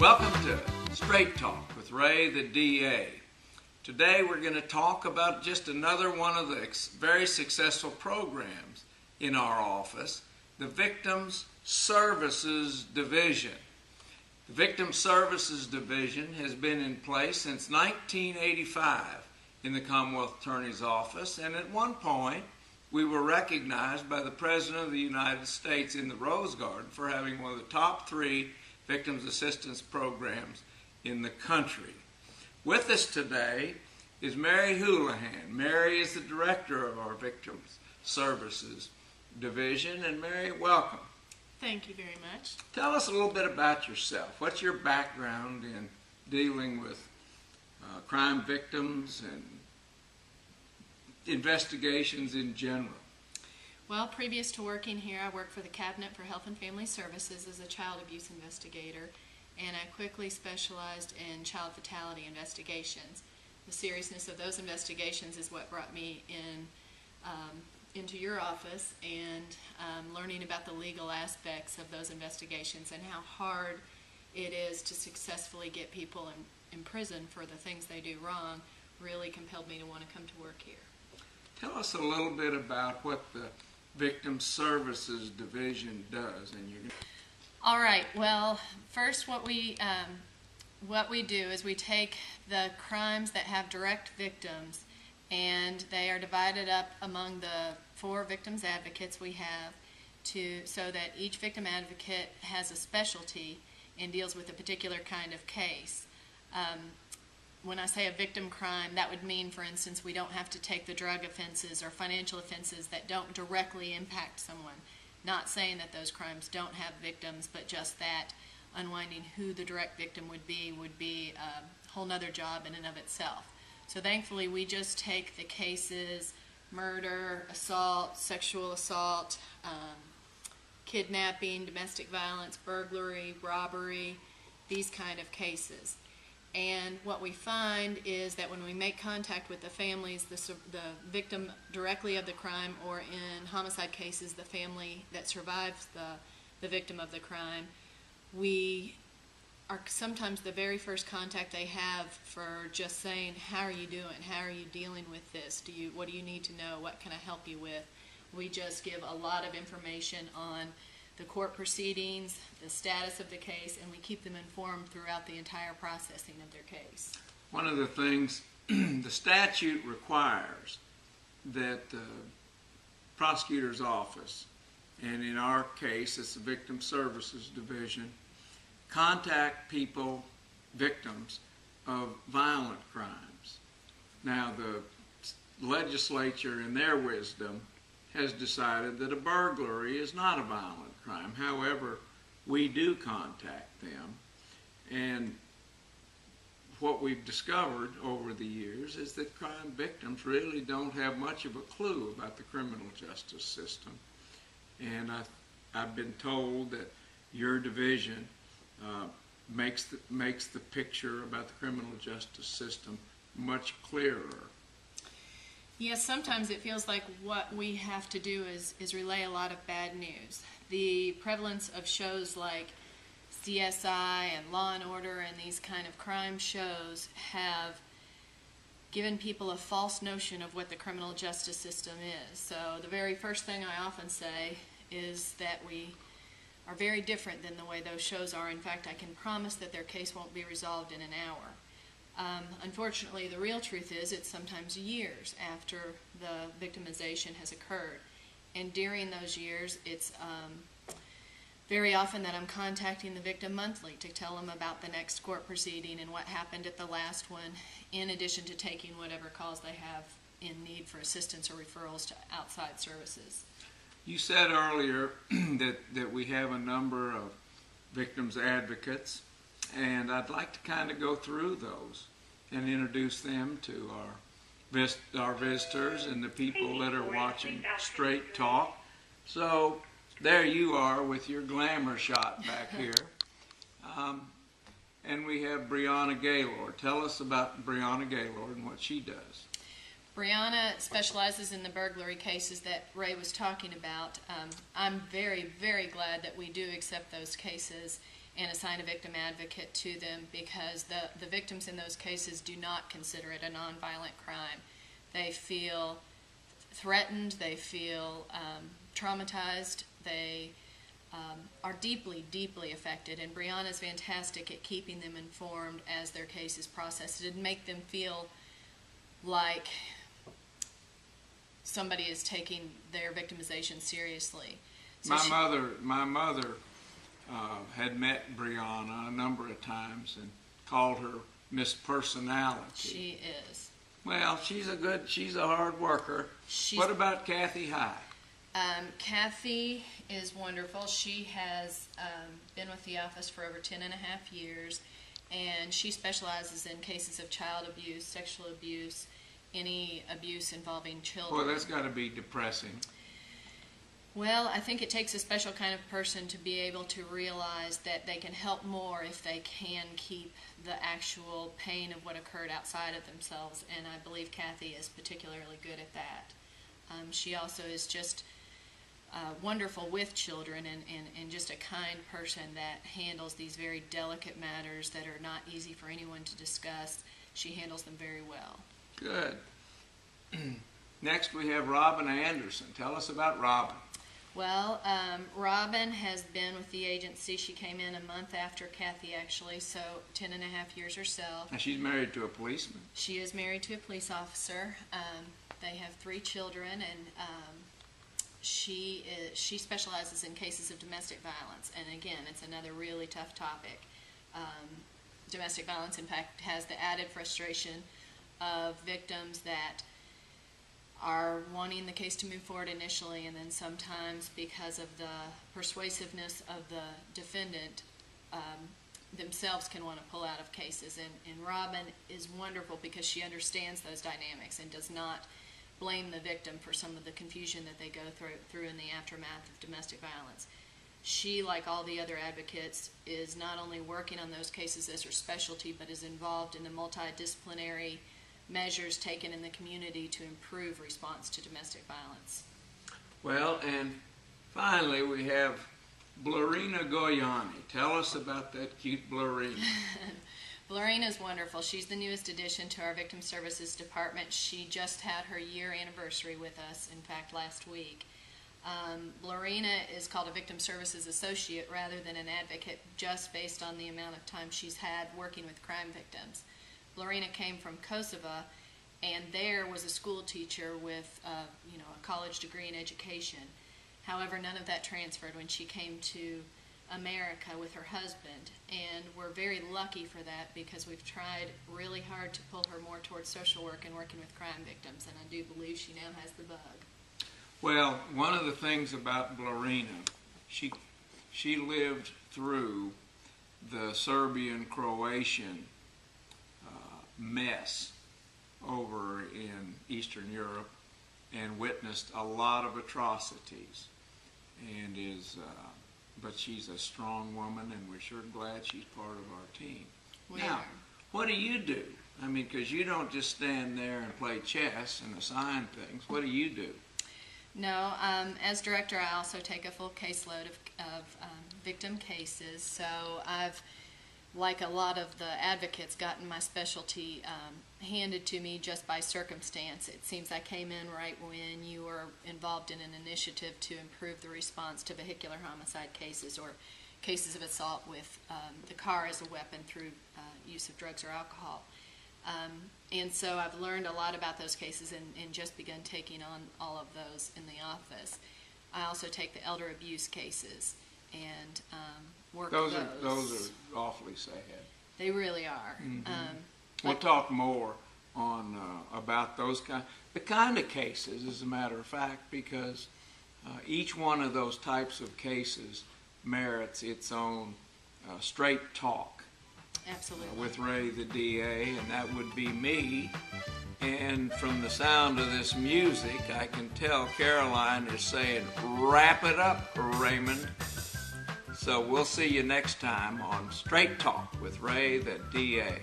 Welcome to Straight Talk with Ray the D.A. Today we're going to talk about just another one of the very successful programs in our office, the Victim Services Division. The Victim Services Division has been in place since 1985 in the Commonwealth Attorney's Office, and at one point we were recognized by the President of the United States in the Rose Garden for having one of the top 3 victims assistance programs in the country. With us today is Mary Houlihan. Mary is the director of our Victims Services Division, and Mary, welcome. Thank you very much. Tell us a little bit about yourself. What's your background in dealing with crime victims and investigations in general? Well, previous to working here, I worked for the Cabinet for Health and Family Services as a child abuse investigator, and I quickly specialized in child fatality investigations. The seriousness of those investigations is what brought me into your office, and learning about the legal aspects of those investigations and how hard it is to successfully get people in prison for the things they do wrong really compelled me to want to come to work here. Tell us a little bit about what the Victim Services Division does. All right. Well, first what we do is we take the crimes that have direct victims, and they are divided up among the 4 victims advocates we have, so that each victim advocate has a specialty and deals with a particular kind of case. When I say a victim crime, that would mean, for instance, we don't have to take the drug offenses or financial offenses that don't directly impact someone. Not saying that those crimes don't have victims, but just that unwinding who the direct victim would be a whole nother job in and of itself. So thankfully, we just take the cases, murder, assault, sexual assault, kidnapping, domestic violence, burglary, robbery, these kind of cases. And what we find is that when we make contact with the families, the victim directly of the crime, or in homicide cases, the family that survives the victim of the crime, we are sometimes the very first contact they have for just saying, how are you doing? How are you dealing with this? What do you need to know? What can I help you with? We just give a lot of information on the court proceedings, the status of the case, and we keep them informed throughout the entire processing of their case. One of the things the statute requires that the prosecutor's office, and in our case it's the Victim Services Division, contact people, victims of violent crimes. Now the legislature, in their wisdom, has decided that a burglary is not a violent crime. However, we do contact them, and what we've discovered over the years is that crime victims really don't have much of a clue about the criminal justice system. And I've been told that your division makes the picture about the criminal justice system much clearer. Yes, sometimes it feels like what we have to do is relay a lot of bad news. The prevalence of shows like CSI and Law and Order and these kind of crime shows have given people a false notion of what the criminal justice system is. So the very first thing I often say is that we are very different than the way those shows are. In fact, I can promise that their case won't be resolved in an hour. Unfortunately, the real truth is it's sometimes years after the victimization has occurred. And during those years, it's very often that I'm contacting the victim monthly to tell them about the next court proceeding and what happened at the last one, in addition to taking whatever calls they have in need for assistance or referrals to outside services. You said earlier that we have a number of victims advocates, and I'd like to kind of go through those and introduce them to our visitors and the people that are watching Straight Talk. So there you are with your glamour shot back here. And we have Brianna Gaylor. Tell us about Brianna Gaylor and what she does. Brianna specializes in the burglary cases that Ray was talking about. I'm very, very glad that we do accept those cases and assign a victim advocate to them, because the victims in those cases do not consider it a nonviolent crime. They feel threatened, they feel traumatized, they are deeply, deeply affected, and Brianna's fantastic at keeping them informed as their case is processed and make them feel like somebody is taking their victimization seriously. So my mother had met Brianna a number of times and called her Miss Personality. She is. Well, she's a hard worker. What about Cathy High? Cathy is wonderful. She has been with the office for over 10 and a half years, and she specializes in cases of child abuse, sexual abuse, any abuse involving children. Well, that's got to be depressing. Well, I think it takes a special kind of person to be able to realize that they can help more if they can keep the actual pain of what occurred outside of themselves, and I believe Cathy is particularly good at that. She also is just wonderful with children and just a kind person that handles these very delicate matters that are not easy for anyone to discuss. She handles them very well. Good. Next we have Robin Anderson. Tell us about Robin. Well, Robin has been with the agency. She came in a month after Cathy, actually, so 10 and a half years herself. And she's married to a policeman. She is married to a police officer. They have 3 children, and she specializes in cases of domestic violence. And again, it's another really tough topic. Domestic violence, in fact, has the added frustration of victims that are wanting the case to move forward initially, and then sometimes because of the persuasiveness of the defendant themselves can want to pull out of cases. And Robin is wonderful because she understands those dynamics and does not blame the victim for some of the confusion that they go through in the aftermath of domestic violence. She, like all the other advocates, is not only working on those cases as her specialty, but is involved in the multidisciplinary measures taken in the community to improve response to domestic violence. Well, and finally we have Blurrynguyen. Tell us about that cute Blurrina. Blurrina is wonderful. She's the newest addition to our Victim Services Department. She just had her year anniversary with us, in fact, last week. Blurrina is called a Victim Services Associate rather than an advocate, just based on the amount of time she's had working with crime victims. Blurrina came from Kosovo, and there was a school teacher with a college degree in education. However, none of that transferred when she came to America with her husband, and we're very lucky for that because we've tried really hard to pull her more towards social work and working with crime victims, and I do believe she now has the bug. Well, one of the things about Blurrina, she lived through the Serbian-Croatian mess over in Eastern Europe and witnessed a lot of atrocities, and but she's a strong woman, and we're sure glad she's part of our team. Now, what do you do? I mean, because you don't just stand there and play chess and assign things. What do you do? No, as director, I also take a full caseload of victim cases. So I've, like a lot of the advocates, gotten my specialty handed to me just by circumstance. It seems I came in right when you were involved in an initiative to improve the response to vehicular homicide cases or cases of assault with the car as a weapon through use of drugs or alcohol. And so I've learned a lot about those cases and just begun taking on all of those in the office. I also take the elder abuse cases and work those. Those are awfully sad. They really are. Mm-hmm. We'll talk more on about the kind of cases, as a matter of fact, because each one of those types of cases merits its own straight talk. Absolutely. With Ray the D.A., and that would be me. And from the sound of this music, I can tell Caroline is saying, "Wrap it up, Raymond." So we'll see you next time on Straight Talk with Ray the D.A.